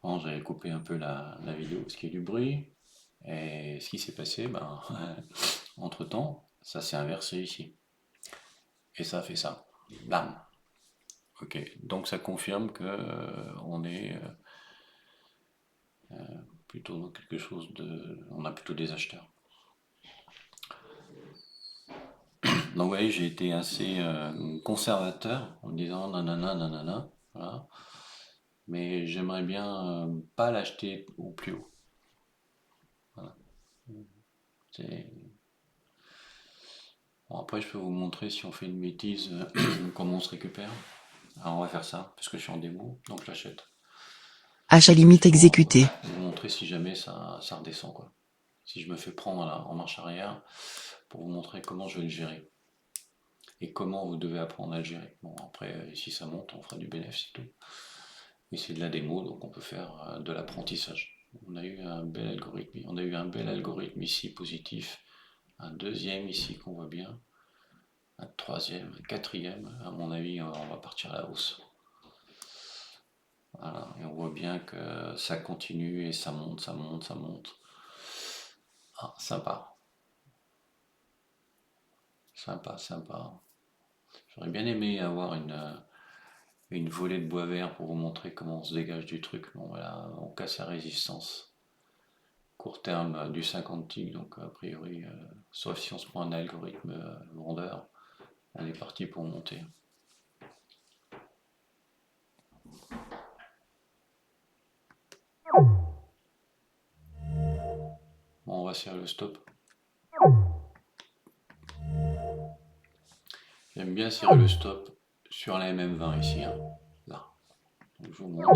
Bon, j'avais coupé un peu la vidéo parce qu'il y a du bruit. Et ce qui s'est passé, ben, entre-temps, ça s'est inversé ici. Et ça a fait ça. Bam. Ok. Donc ça confirme que on est plutôt dans quelque chose de. On a plutôt des acheteurs. Donc vous voyez, j'ai été assez conservateur en me disant nanana, nanana. Voilà. Mais j'aimerais bien pas l'acheter au plus haut. Voilà. C'est- Bon, après, je peux vous montrer si on fait une bêtise, comment on se récupère. Alors, on va faire ça, parce que je suis en démo, donc je l'achète. Achat limite Juste pour exécuté. vous montrer si jamais ça redescend, quoi. Si je me fais prendre en marche arrière, pour vous montrer comment je vais le gérer. Et comment vous devez apprendre à le gérer. Bon, après, si ça monte, on fera du bénéfice et tout. Mais c'est de la démo, donc on peut faire de l'apprentissage. On a eu un bel algorithme ici positif, un deuxième ici qu'on voit bien, un troisième, un quatrième. À mon avis, on va partir à la hausse. Voilà. Et on voit bien que ça continue et ça monte, ça monte, ça monte. Ah, sympa, sympa, sympa. J'aurais bien aimé avoir une volée de bois vert pour vous montrer comment on se dégage du truc. Bon voilà, on casse la résistance. Court terme du 50 ticks, donc a priori, sauf si on se prend un algorithme vendeur, on est parti pour monter. Bon, on va serrer le stop. J'aime bien serrer le stop sur la MM20 ici, hein. Là. Donc, je vous montre.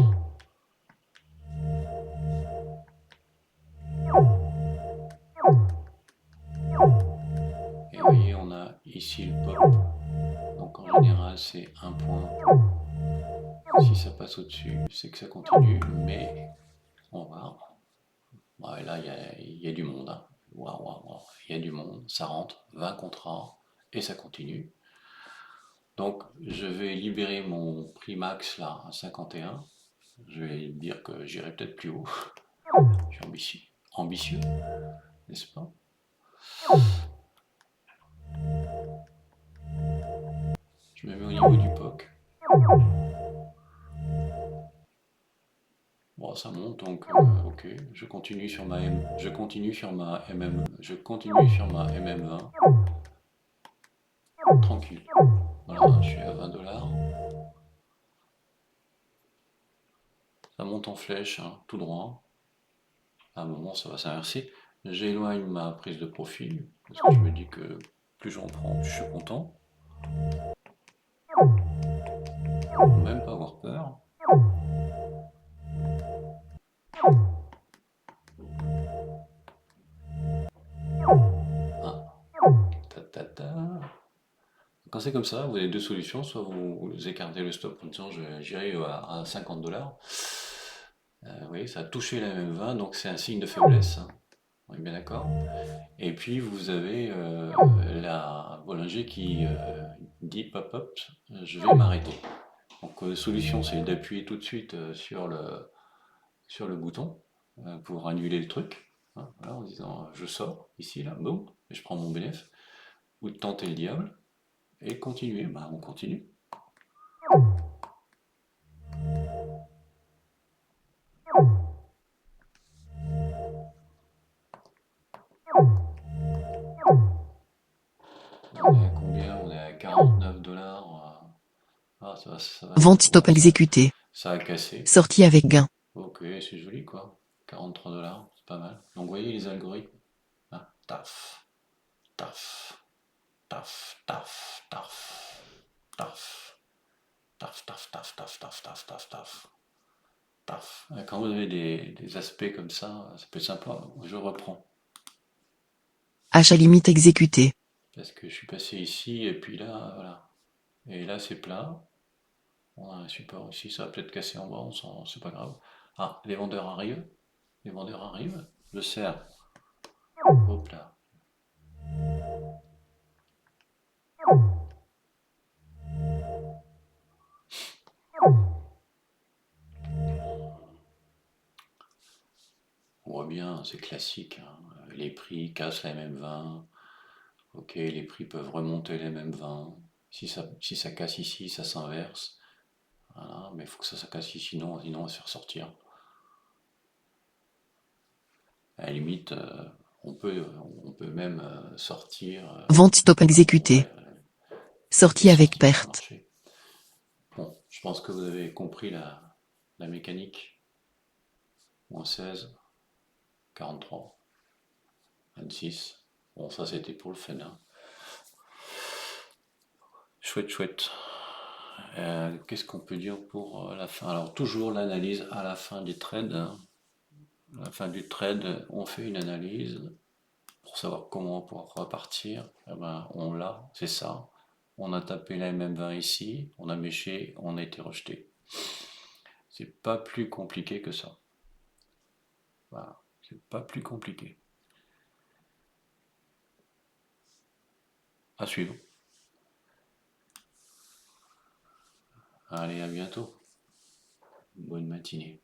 Et vous voyez, on a ici le pop. Donc en général, c'est un point. Si ça passe au-dessus, c'est que ça continue, mais on va voir. Ouais, là, il y a du monde, hein. Waouh, waouh, waouh. Il y a du monde, ça rentre, 20 contrats, et ça continue. Donc, je vais libérer mon prix max là à 51. Je vais dire que j'irai peut-être plus haut. Je suis ambitieux, n'est-ce pas? Je me mets au niveau du POC. Bon, ça monte, donc ok. Je continue sur ma MM20. Tranquille. Voilà, je suis à 20 $. Ça monte en flèche, hein, tout droit. À un moment, ça va s'inverser. J'éloigne ma prise de profil, parce que je me dis que plus j'en prends, plus je suis content. Faut même pas avoir peur. Ah, ta ta ta. Quand c'est comme ça, vous avez deux solutions. Soit vous écartez le stop en disant j'irai à 50 $. Vous voyez, ça a touché la MM20, donc c'est un signe de faiblesse, hein. On est bien d'accord. Et puis vous avez la Bollinger qui dit pop hop, je vais m'arrêter. Donc solution, c'est d'appuyer tout de suite sur le bouton pour annuler le truc, hein, voilà, en disant je sors ici, là, boum, et je prends mon bénéfice, ou de tenter le diable et continuer. Bah, on continue. On est à combien? On est à 49 $. Ah, ça va Vente bientôt. stop exécuté. Ça a cassé. Sortie avec gain. Ok, c'est joli quoi. 43 $, c'est pas mal. Donc vous voyez les algorithmes. Ah, taf, taf, taf, taf, taf, taf, taf, taf, taf, taf, taf, taf, taf, taf, taf. Quand vous avez des aspects comme ça peut être sympa. Je reprends. Achat limite exécuté. Parce que je suis passé ici et puis là, voilà. Et là c'est plat. On a un support ici, ça va peut-être casser en bas, c'est pas grave. Ah, les vendeurs arrivent. Les vendeurs arrivent. Je serre. Hop là. voit bien, c'est classique, hein. Les prix cassent les mêmes 20. Ok, les prix peuvent remonter les mêmes 20. Si ça casse ici, ça s'inverse. Voilà, mais il faut que ça casse ici, sinon on va se faire sortir. À la limite, on peut, on peut même sortir. Vente stop exécutée. Ouais, Sortie les avec sorties sur le perte. marché. Bon, je pense que vous avez compris la mécanique. Moins 16, 43, 26. Bon, ça c'était pour le fun, hein. Chouette, chouette. Qu'est-ce qu'on peut dire pour la fin? Alors, toujours l'analyse à la fin du trade, hein. À la fin du trade, on fait une analyse pour savoir comment on pourra repartir. Eh ben, on l'a, c'est ça. On a tapé la MM20 ici, on a méché, on a été rejeté. C'est pas plus compliqué que ça. Voilà, c'est pas plus compliqué. À suivre. Allez, à bientôt. Bonne matinée.